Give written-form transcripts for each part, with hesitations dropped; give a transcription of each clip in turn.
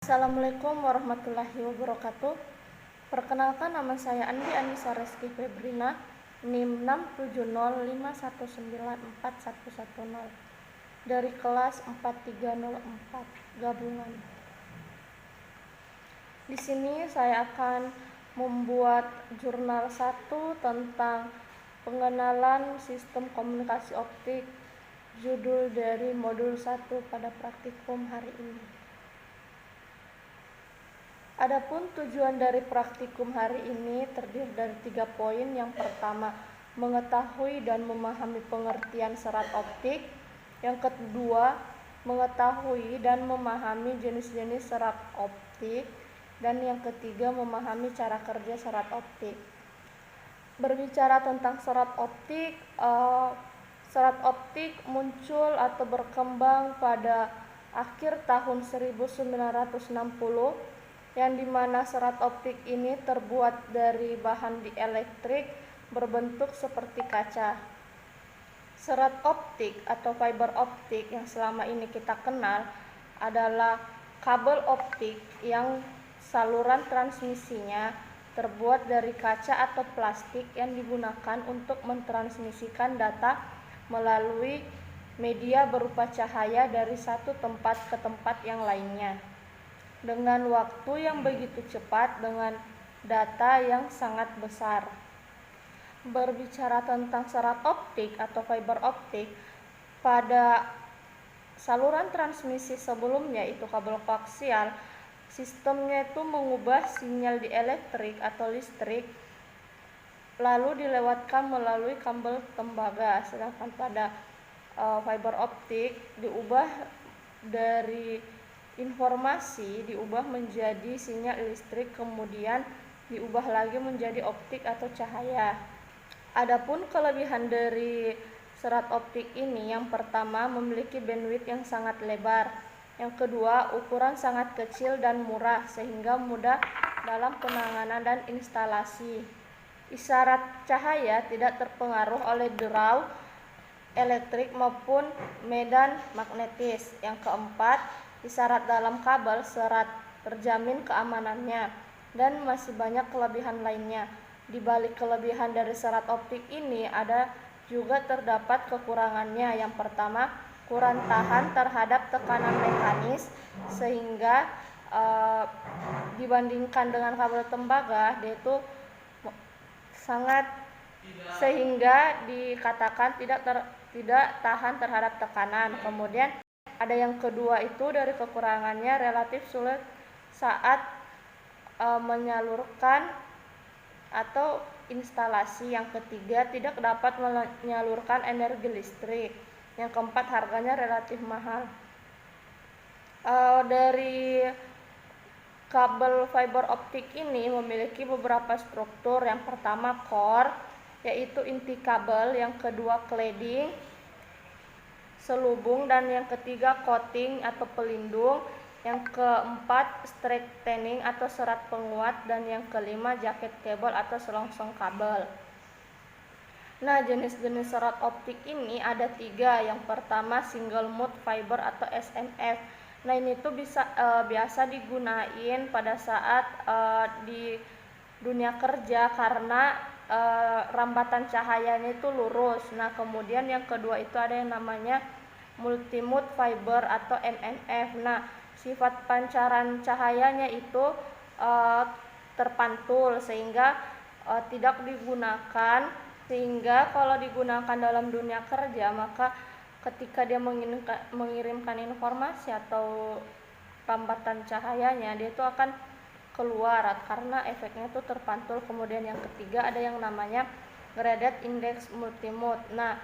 Assalamualaikum warahmatullahi wabarakatuh. Perkenalkan, nama saya Andi Anissa Reski Febrina, NIM 67051941110 dari kelas 4304 gabungan. Di sini saya akan membuat jurnal 1 tentang pengenalan sistem komunikasi optik, judul dari modul 1 pada praktikum hari ini. Adapun tujuan dari praktikum hari ini terdiri dari 3 poin. Yang pertama, mengetahui dan memahami pengertian serat optik. Yang kedua, mengetahui dan memahami jenis-jenis serat optik. Dan yang ketiga, memahami cara kerja serat optik. Berbicara tentang serat optik muncul atau berkembang pada akhir tahun 1960, yang dimana serat optik ini terbuat dari bahan dielektrik berbentuk seperti kaca. Serat optik atau fiber optik yang selama ini kita kenal adalah kabel optik yang saluran transmisinya terbuat dari kaca atau plastik yang digunakan untuk mentransmisikan data melalui media berupa cahaya dari satu tempat ke tempat yang lainnya dengan waktu yang begitu cepat dengan data yang sangat besar. Berbicara tentang serat optik atau fiber optik, pada saluran transmisi sebelumnya itu kabel koaksial, sistemnya itu mengubah sinyal dielektrik atau listrik lalu dilewatkan melalui kabel tembaga, sedangkan pada fiber optik diubah dari informasi diubah menjadi sinyal listrik, kemudian diubah lagi menjadi optik atau cahaya. Adapun kelebihan dari serat optik ini, yang pertama memiliki bandwidth yang sangat lebar, yang kedua ukuran sangat kecil dan murah sehingga mudah dalam penanganan dan instalasi. Isyarat cahaya tidak terpengaruh oleh derau elektrik maupun medan magnetis. Yang keempat, isyarat dalam kabel serat terjamin keamanannya, dan masih banyak kelebihan lainnya. Di balik kelebihan dari serat optik ini ada juga terdapat kekurangannya. Yang pertama, kurang tahan terhadap tekanan mekanis sehingga dibandingkan dengan kabel tembaga dia itu sehingga dikatakan tidak tahan terhadap tekanan. Kemudian ada yang kedua itu dari kekurangannya relatif sulit saat menyalurkan atau instalasi. Yang ketiga, tidak dapat menyalurkan energi listrik. Yang keempat, harganya relatif mahal. Dari kabel fiber optik ini memiliki beberapa struktur. Yang pertama core, yaitu inti kabel. Yang kedua cladding, selubung, dan yang ketiga coating atau pelindung. Yang keempat straightening atau serat penguat, dan yang kelima jaket kabel atau selongsong kabel. Nah, jenis-jenis serat optik ini ada 3. Yang pertama single mode fiber atau SMF. Nah, ini tuh biasa digunain pada saat di dunia kerja karena rambatan cahayanya itu lurus. Nah, kemudian yang kedua itu ada yang namanya multimode fiber atau MMF. Nah, sifat pancaran cahayanya itu terpantul sehingga tidak digunakan, sehingga kalau digunakan dalam dunia kerja maka ketika dia mengirimkan informasi atau rambatan cahayanya dia itu akan keluar karena efeknya itu terpantul. Kemudian yang ketiga ada yang namanya graded index multimode. Nah,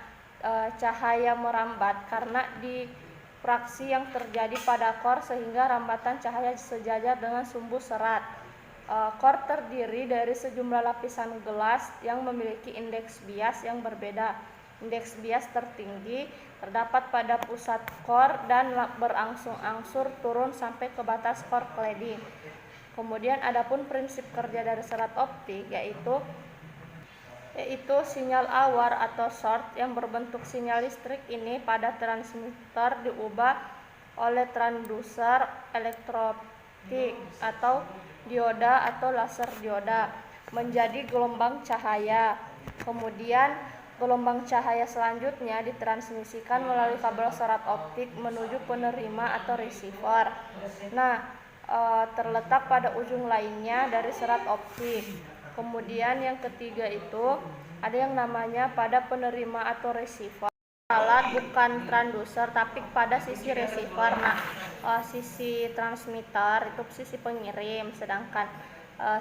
cahaya merambat karena difraksi yang terjadi pada core sehingga rambatan cahaya sejajar dengan sumbu serat. Core terdiri dari sejumlah lapisan gelas yang memiliki indeks bias yang berbeda. Indeks bias tertinggi terdapat pada pusat core dan berangsur-angsur turun sampai ke batas core cladding. Kemudian adapun prinsip kerja dari serat optik yaitu sinyal awar atau short yang berbentuk sinyal listrik ini pada transmitter diubah oleh transducer optik atau dioda atau laser dioda menjadi gelombang cahaya. Kemudian gelombang cahaya selanjutnya ditransmisikan melalui kabel serat optik menuju penerima atau receiver. Nah, terletak pada ujung lainnya dari serat optik. Kemudian yang ketiga itu ada yang namanya pada penerima atau receiver. Alat bukan transducer tapi pada sisi receiver. Nah, sisi transmitter itu sisi pengirim, sedangkan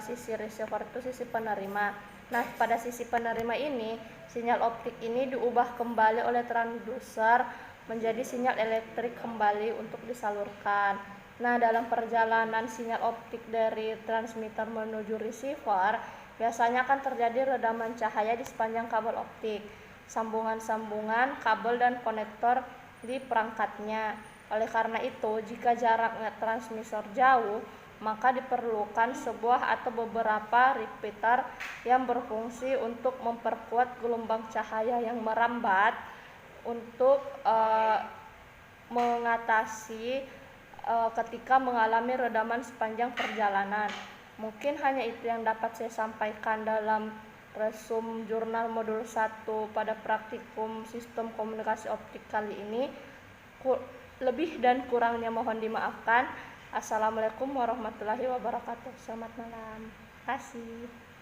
sisi receiver itu sisi penerima. Nah, pada sisi penerima ini sinyal optik ini diubah kembali oleh transducer menjadi sinyal elektrik kembali untuk disalurkan. Nah, dalam perjalanan sinyal optik dari transmitter menuju receiver biasanya akan terjadi redaman cahaya di sepanjang kabel optik, sambungan-sambungan kabel dan konektor di perangkatnya. Oleh karena itu, jika jarak transmitter jauh, maka diperlukan sebuah atau beberapa repeater yang berfungsi untuk memperkuat gelombang cahaya yang merambat untuk mengatasi ketika mengalami redaman sepanjang perjalanan. Mungkin hanya itu yang dapat saya sampaikan dalam resum jurnal modul 1 pada praktikum sistem komunikasi optik kali ini. Lebih dan kurangnya mohon dimaafkan. Assalamualaikum warahmatullahi wabarakatuh. Selamat malam. Terima kasih.